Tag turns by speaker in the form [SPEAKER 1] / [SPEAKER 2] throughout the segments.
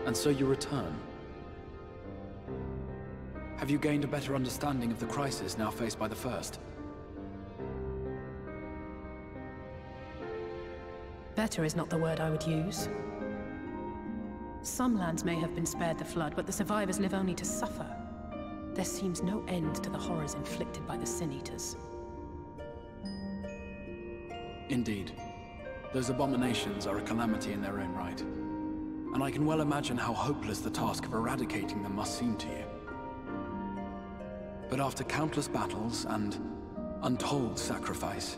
[SPEAKER 1] And so you return. Have you gained a better understanding of the crisis now faced by the First?
[SPEAKER 2] Better is not the word I would use. Some lands may have been spared the flood, but the survivors live only to suffer. There seems no end to the horrors inflicted by the Sin Eaters.
[SPEAKER 1] Indeed. Those abominations are a calamity in their own right. And I can well imagine how hopeless the task of eradicating them must seem to you. But after countless battles and untold sacrifice,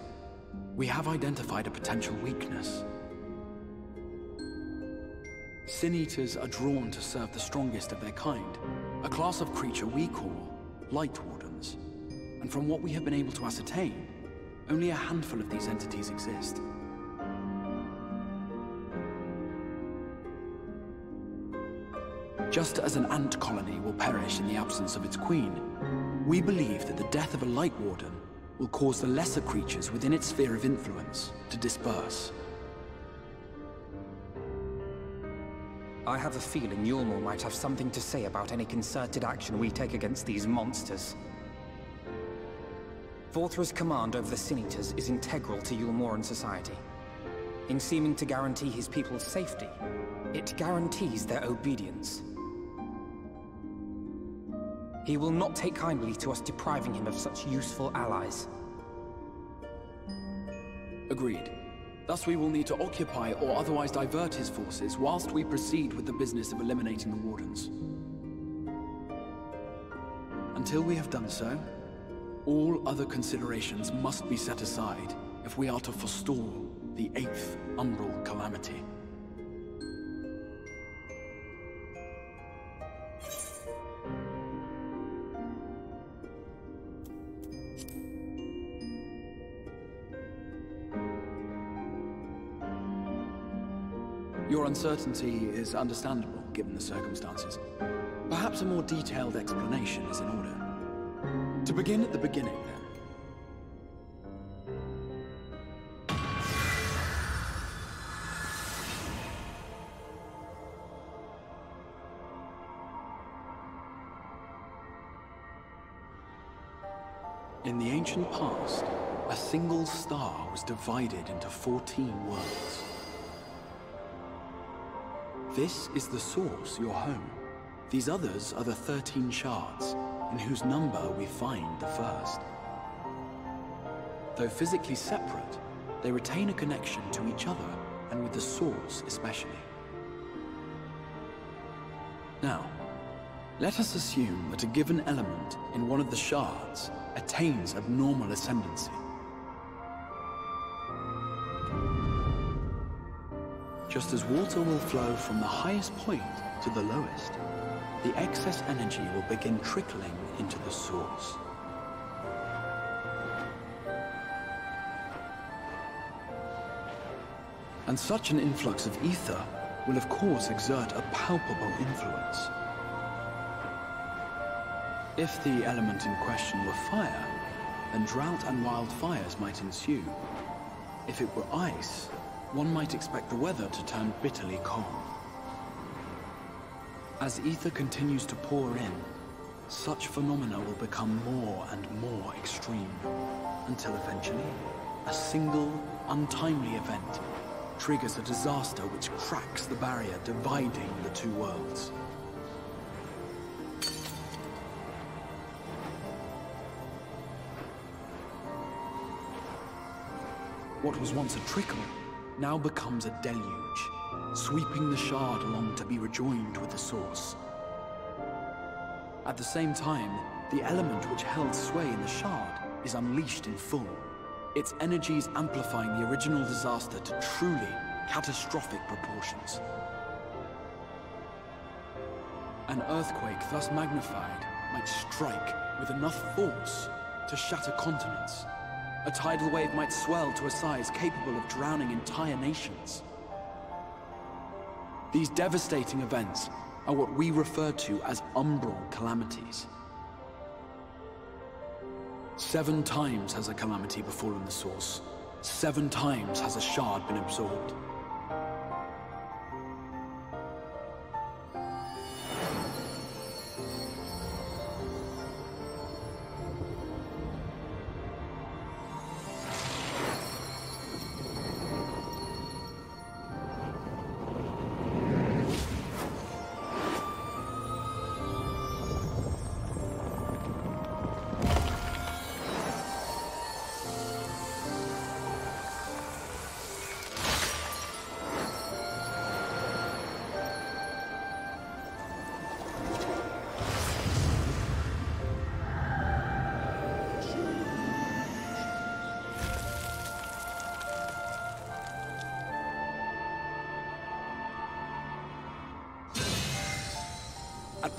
[SPEAKER 1] we have identified a potential weakness. Sin Eaters are drawn to serve the strongest of their kind, a class of creature we call Light Wardens. And from what we have been able to ascertain, only a handful of these entities exist. Just as an ant colony will perish in the absence of its queen, we believe that the death of a Light Warden will cause the lesser creatures within its sphere of influence to disperse.
[SPEAKER 3] I have a feeling Yulmore might have something to say about any concerted action we take against these monsters. Vorthra's command over the Sin Eaters is integral to Yulmoran society. In seeming to guarantee his people's safety, it guarantees their obedience. He will not take kindly to us depriving him of such useful allies.
[SPEAKER 1] Agreed. Thus we will need to occupy or otherwise divert his forces whilst we proceed with the business of eliminating the Wardens. Until we have done so, all other considerations must be set aside if we are to forestall the 8th Umbral Calamity. Your uncertainty is understandable, given the circumstances. Perhaps a more detailed explanation is in order. To begin at the beginning, then. In the ancient past, a single star was divided into 14 worlds. This is the source, your home. These others are the 13 shards, in whose number we find the first. Though physically separate, they retain a connection to each other, and with the source especially. Now, let us assume that a given element in one of the shards attains abnormal ascendancy. Just as water will flow from the highest point to the lowest, the excess energy will begin trickling into the source. And such an influx of ether will of course exert a palpable influence. If the element in question were fire, then drought and wildfires might ensue. If it were ice, one might expect the weather to turn bitterly cold. As ether continues to pour in, such phenomena will become more and more extreme, until eventually, a single, untimely event triggers a disaster which cracks the barrier dividing the two worlds. What was once a trickle now becomes a deluge, sweeping the shard along to be rejoined with the source. At the same time, the element which held sway in the shard is unleashed in full, its energies amplifying the original disaster to truly catastrophic proportions. An earthquake thus magnified might strike with enough force to shatter continents. A tidal wave might swell to a size capable of drowning entire nations. These devastating events are what we refer to as umbral calamities. 7 times has a calamity befallen the source. 7 times has a shard been absorbed.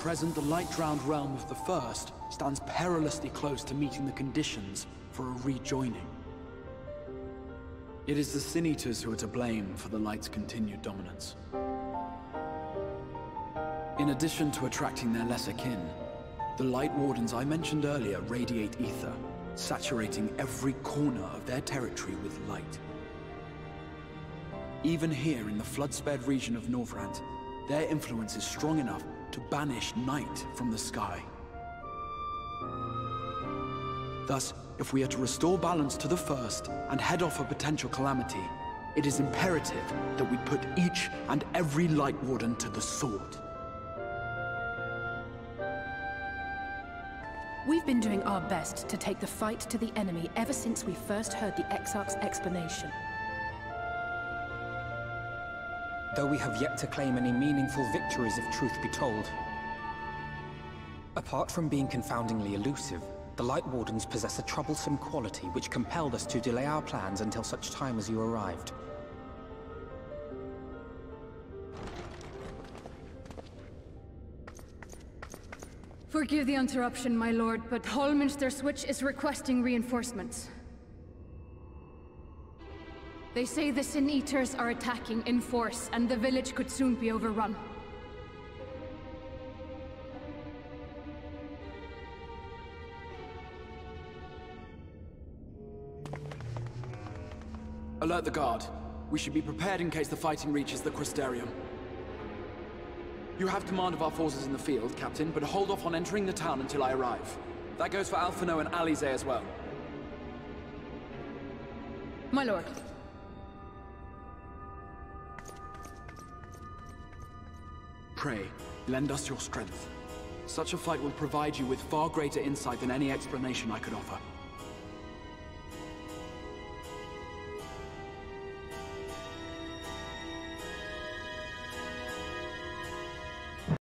[SPEAKER 1] present, the light-drowned realm of the First stands perilously close to meeting the conditions for a rejoining. It is the Sin Eaters who are to blame for the Light's continued dominance. In addition to attracting their lesser kin, the Light Wardens I mentioned earlier radiate ether, saturating every corner of their territory with light. Even here in the flood-spared region of Northrant, their influence is strong enough to banish night from the sky. Thus, if we are to restore balance to the First and head off a potential calamity, it is imperative that we put each and every Light Warden to the sword.
[SPEAKER 2] We've been doing our best to take the fight to the enemy ever since we first heard the Exarch's explanation.
[SPEAKER 3] Though we have yet to claim any meaningful victories if truth be told. Apart from being confoundingly elusive, the Light Wardens possess a troublesome quality which compelled us to delay our plans until such time as you arrived.
[SPEAKER 4] Forgive the interruption, my lord, but Hallminster Switch is requesting reinforcements. They say the Sin Eaters are attacking in force, and the village could soon be overrun.
[SPEAKER 1] Alert the guard. We should be prepared in case the fighting reaches the Crystarium. You have command of our forces in the field, Captain, but hold off on entering the town until I arrive. That goes for Alphino and Alize as well.
[SPEAKER 4] My lord.
[SPEAKER 1] Pray, lend us your strength. Such a fight will provide you with far greater insight than any explanation I could offer.